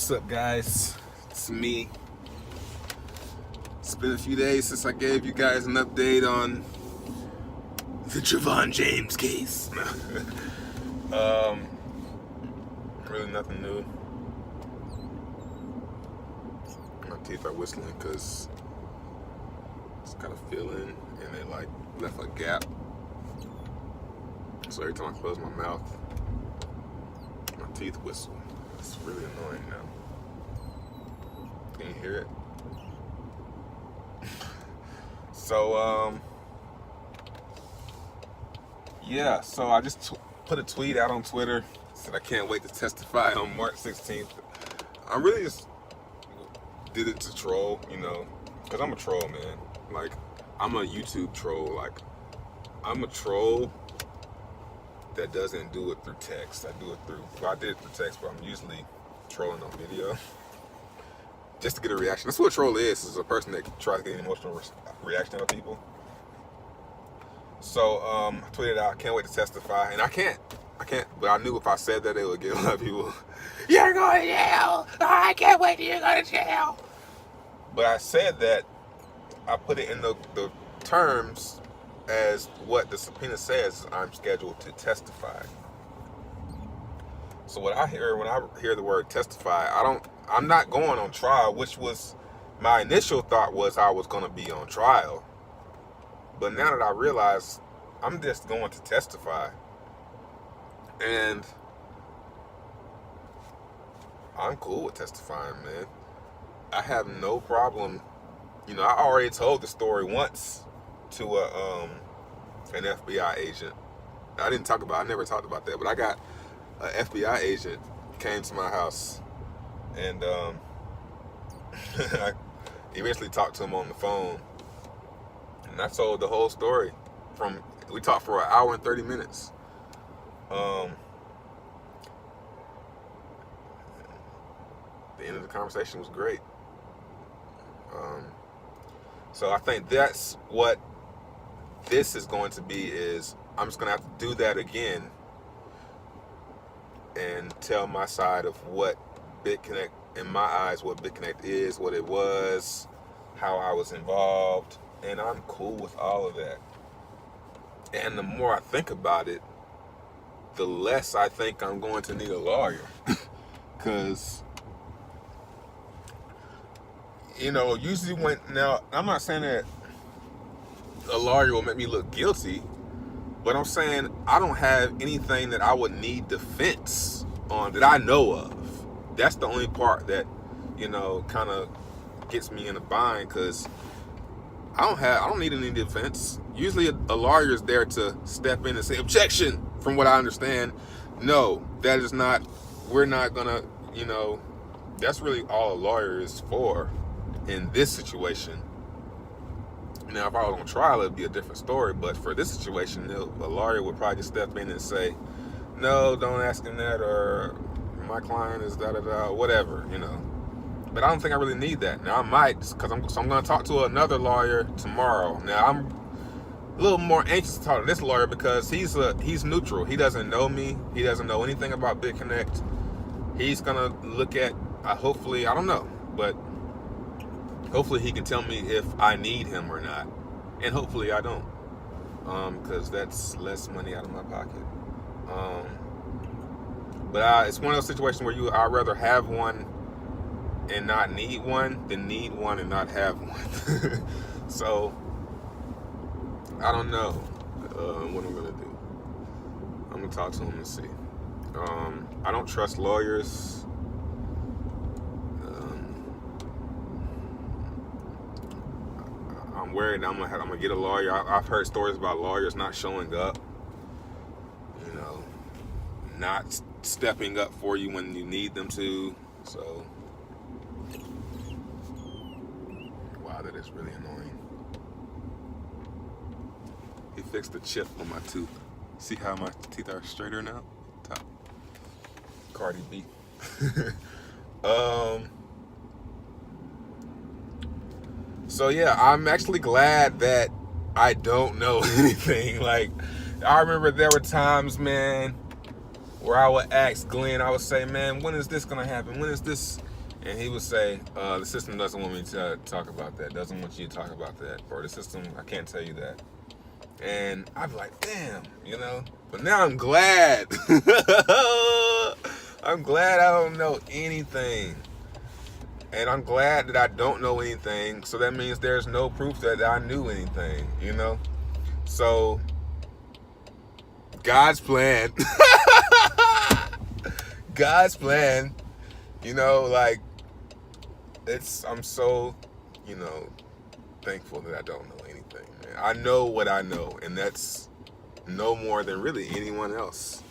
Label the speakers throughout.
Speaker 1: What's up, guys? It's me. It's been a few days since I gave you guys an update on the Trevon James case. Really nothing new. My teeth are whistling because it's got a feeling and it like left a gap. So every time I close my mouth, my teeth whistle. It's really annoying now. Can you hear it? So, yeah, so I just put a tweet out on Twitter, said I can't wait to testify on March 16th. I really just did it to troll, because I'm a troll, man. Like, I'm a YouTube troll. Like, I'm a troll that doesn't do it through text. I do it through, well, I did it through text, but I'm usually trolling on video just to get a reaction. That's what a troll is a person that tries to get an emotional reaction out of people. So I tweeted out, can't wait to testify, and I can't, but I knew if I said that, it would get a lot of people, you're going to jail, I can't wait till you go to jail. But I said that, I put it in the terms as what the subpoena says, I'm scheduled to testify. So what I hear when I hear the word testify, I'm not going on trial, which was my initial thought was I was going to be on trial. But now that I realize I'm just going to testify, and I'm cool with testifying, man. I have no problem. I already told the story once to an FBI agent. I never talked about that, but I got an FBI agent came to my house, and I eventually talked to him on the phone, and I told the whole story. We talked for an hour and 30 minutes. The end of the conversation was great. So I think that's what this is going to be, is I'm just going to have to do that again and tell my side of what BitConnect, in my eyes, what BitConnect is, what it was, how I was involved, and I'm cool with all of that. And the more I think about it, the less I think I'm going to need a lawyer. Because, usually now, I'm not saying that a lawyer will make me look guilty, but I'm saying I don't have anything that I would need defense on that I know of. That's the only part that, kind of gets me in a bind, because I don't need any defense. Usually a lawyer is there to step in and say, objection, from what I understand. No, that is not, we're not gonna, that's really all a lawyer is for in this situation. Now, if I was on trial, it'd be a different story, but for this situation, a lawyer would probably just step in and say, no, don't ask him that, or my client is da-da-da, whatever, But I don't think I really need that. Now, I might, because I'm going to talk to another lawyer tomorrow. Now, I'm a little more anxious to talk to this lawyer because he's neutral. He doesn't know me. He doesn't know anything about BitConnect. He's going to look at, hopefully, I don't know, but hopefully he can tell me if I need him or not. And hopefully I don't, because that's less money out of my pocket. But it's one of those situations where I'd rather have one and not need one than need one and not have one. So I don't know what I'm gonna do. I'm gonna talk to him and see. I don't trust lawyers. I'm worried I'm gonna get a lawyer. I've heard stories about lawyers not showing up, not stepping up for you when you need them to. So, wow, that is really annoying. He fixed the chip on my tooth. See how my teeth are straighter now? Top. Cardi B. So yeah, I'm actually glad that I don't know anything. Like, I remember there were times, man, where I would ask Glenn, I would say, man, when is this gonna happen? When is this? And he would say, the system doesn't want me to talk about that. Doesn't want you to talk about that. Or the system, I can't tell you that. And I'd be like, damn, you know. But now I'm glad. I'm glad I don't know anything. And I'm glad that I don't know anything. So that means there's no proof that I knew anything, you know. So God's plan. God's plan. You know, like, I'm so, you know, thankful that I don't know anything, man. I know what I know, and that's no more than really anyone else.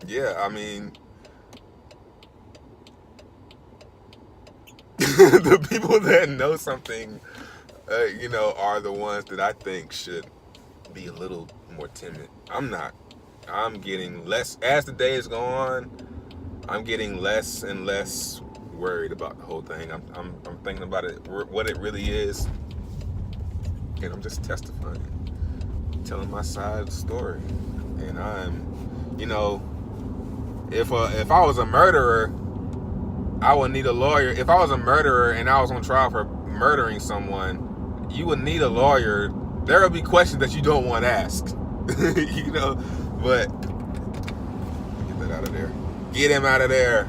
Speaker 1: Yeah, I mean, the people that know something, you know, are the ones that I think should be a little more timid. I'm not. I'm getting less, as the days go on, I'm getting less and less worried about the whole thing. I'm thinking about it, what it really is, and I'm just testifying, telling my side of the story. And I'm, you know, if I was a murderer, I would need a lawyer. If I was a murderer and I was on trial for murdering someone, you would need a lawyer. There will be questions that you don't want to ask, you know. But get that out of there. Get him out of there.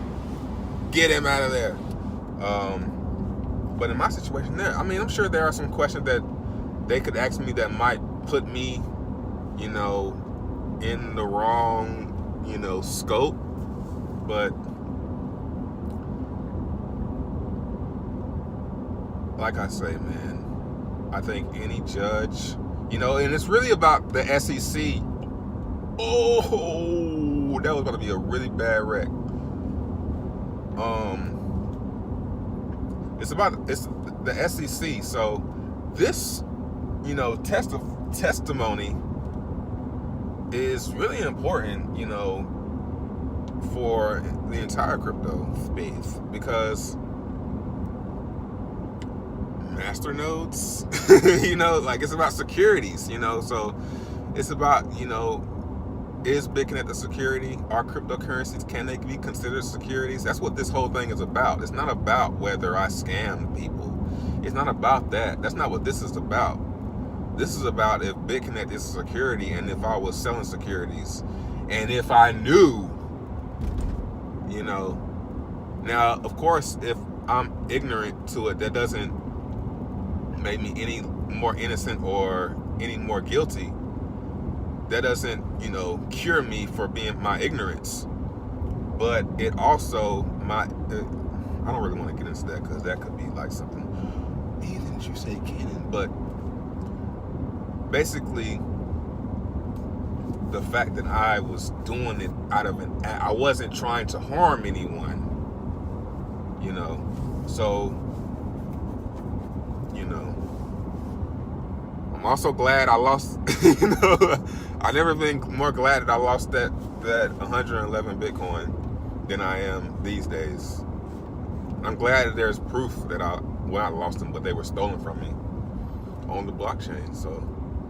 Speaker 1: Get him out of there. But in my situation there, I mean, I'm sure there are some questions that they could ask me that might put me, you know, in the wrong, you know, scope. But like I say, man, I think any judge, you know, and it's really about the SEC. Oh, that was going to be a really bad wreck. It's the SEC. So this, you know, testimony is really important, you know, for the entire crypto space, because masternodes, you know, like, it's about securities, you know. So it's about, you know, is BitConnect a security? Are cryptocurrencies, can they be considered securities? That's what this whole thing is about. It's not about whether I scam people. It's not about that. That's not what this is about. This is about if BitConnect is a security, and if I was selling securities, and if I knew, you know. Now, of course, if I'm ignorant to it, that doesn't make me any more innocent or any more guilty. That doesn't, you know, cure me for being my ignorance. But it also, I don't really want to get into that, because that could be like something, didn't you say canon? But basically, the fact that I was doing it out of I wasn't trying to harm anyone, you know. So, you know, I'm also glad I lost, you know, I've never been more glad that I lost that 111 Bitcoin than I am these days. I'm glad that there's proof that I lost them, but they were stolen from me on the blockchain. So,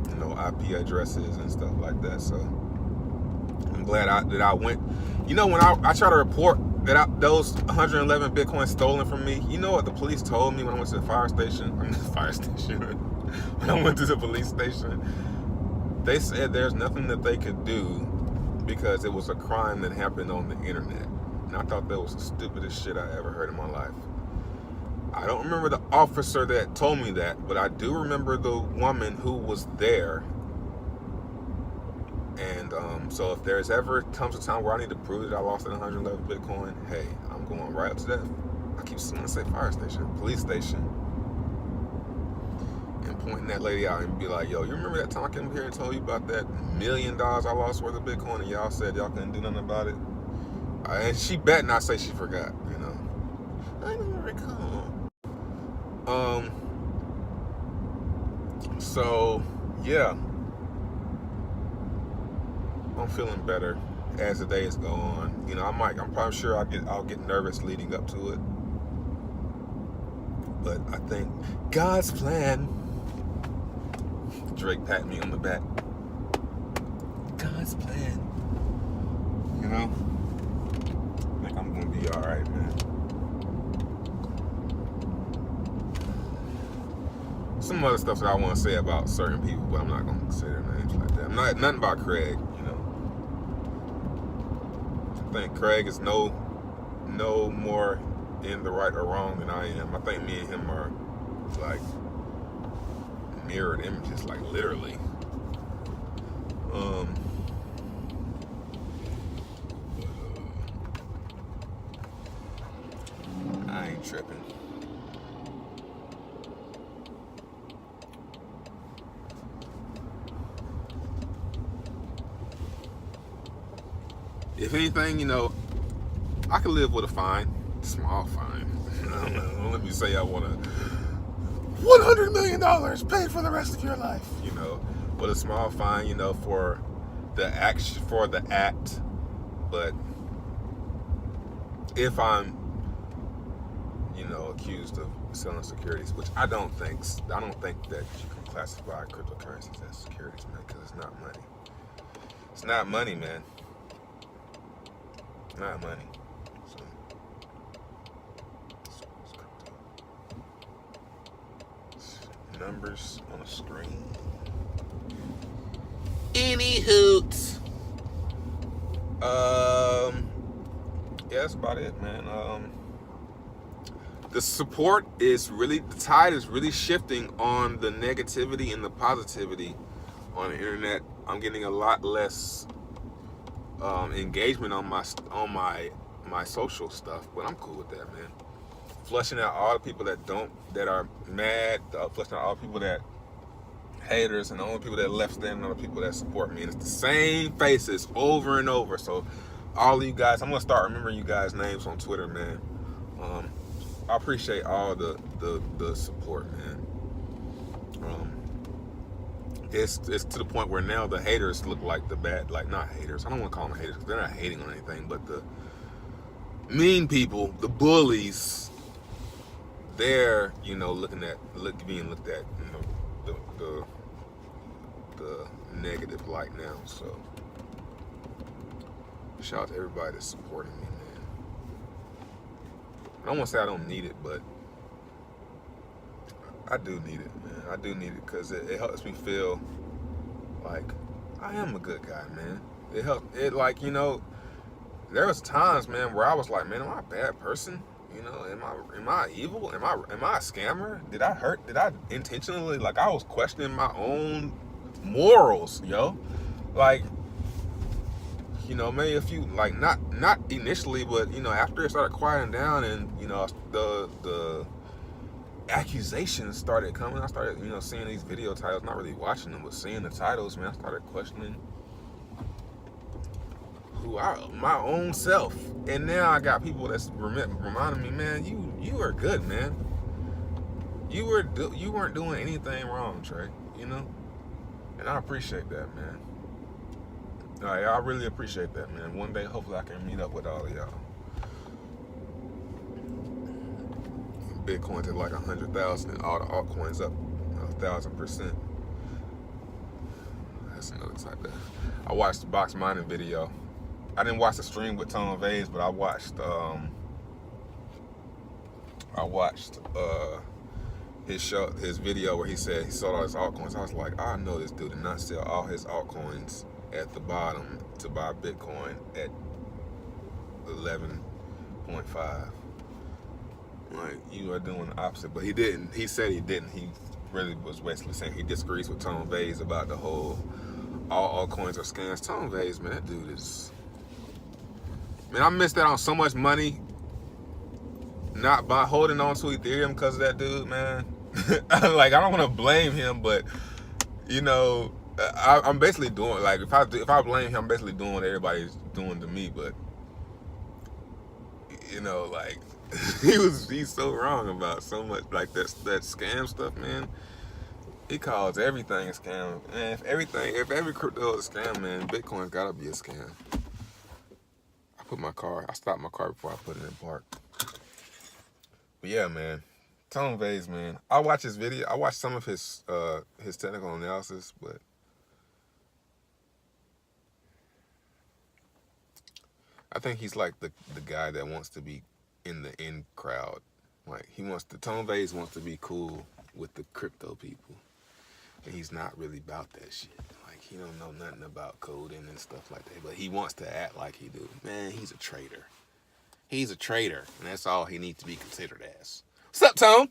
Speaker 1: you know, IP addresses and stuff like that. So I'm glad that I went, you know, when I try to report that those 111 Bitcoin stolen from me, you know what the police told me when I went to the fire station? When I went to the police station, they said there's nothing that they could do because it was a crime that happened on the internet. And I thought that was the stupidest shit I ever heard in my life. I don't remember the officer that told me that, but I do remember the woman who was there. And so if there's ever comes a time where I need to prove that I lost that 111 Bitcoin, hey, I'm going right up to that. I keep wanting to say fire station, police station, and pointing that lady out and be like, yo, you remember that time I came up here and told you about that $1 million I lost worth of Bitcoin, and y'all said y'all couldn't do nothing about it? And she bet not say she forgot, you know. I don't recall. So yeah, I'm feeling better as the days go on. You know, I'm probably sure I'll get nervous leading up to it, but I think God's plan. Drake pat me on the back. God's plan. You know? I think I'm gonna be alright, man. Some other stuff that I want to say about certain people, but I'm not gonna say their names like that. I'm not nothing about Craig, you know. I think Craig is no more in the right or wrong than I am. I think me and him are like mirrored images, like literally. I ain't tripping. If anything, you know, I could live with a fine, small fine. I don't know. Let me say I want $100 million paid for the rest of your life. You know, with a small fine, you know, for the act. But if I'm, you know, accused of selling securities, which I don't think that you can classify cryptocurrencies as securities, man, because it's not money. It's not money, man. Not money. So, numbers on a screen. Any hoot. Yeah, that's about it, man. The tide is really shifting on the negativity and the positivity on the internet. I'm getting a lot less engagement on my social stuff, but I'm cool with that, man. Flushing out all the people that are mad, flushing out all the people that haters, and the only people that left standing are the people that support me. And it's the same faces over and over. So all of you guys, I'm gonna start remembering you guys' names on Twitter, man. I appreciate all the support, man. It's to the point where now the haters look like the bad, like not haters. I don't want to call them haters because they're not hating on anything, but the mean people, the bullies, they're, you know, being looked at, you know, the negative light now. So shout out to everybody that's supporting me, man. I don't want to say I don't need it, but I do need it, man. I do need it because it helps me feel like I am a good guy, man. It like, you know, there was times, man, where I was like, man, am I a bad person? You know, am I evil? Am I a scammer? Did I intentionally, like, I was questioning my own morals, yo. Like, you know, maybe a few, like, not initially, but, you know, after it started quieting down and, you know, the accusations started coming, I started, you know, seeing these video titles, not really watching them, but seeing the titles, man, I started questioning my own self. And now I got people that's reminding me, man, you are good, man. You weren't doing anything wrong, Trey, you know? And I appreciate that, man. I really appreciate that, man. One day, hopefully, I can meet up with all of y'all. Bitcoin's at like 100,000 and all the altcoins up 1,000%. That's another type of. I watched the box mining video. I didn't watch the stream with Tom Vase, but I watched his video where he said he sold all his altcoins. I was like, I know this dude did not sell all his altcoins at the bottom to buy Bitcoin at 11.5. Like, you are doing the opposite, but he didn't. He said he didn't. He really was basically saying he disagrees with Tom Vase about the whole all altcoins are scams. Tom Vase, man, that dude is. Man, I missed out on so much money not by holding on to Ethereum because of that dude, man. Like, I don't want to blame him, but, you know, I'm basically doing, like, if I blame him, I'm basically doing what everybody's doing to me. But, you know, like, he's so wrong about so much, like, that scam stuff, man. He calls everything a scam. Man, if every crypto is a scam, man, Bitcoin's gotta be a scam. I stopped my car before I put it in park. But yeah, man, Tom Vase, man. I watched his video. I watched some of his technical analysis, but I think he's like the guy that wants to be in the in crowd. Like Tone Vays wants to be cool with the crypto people. And he's not really about that shit. Like, he don't know nothing about coding and stuff like that. But he wants to act like he do. Man, he's a traitor. He's a traitor. And that's all he needs to be considered as. What's up, Tone?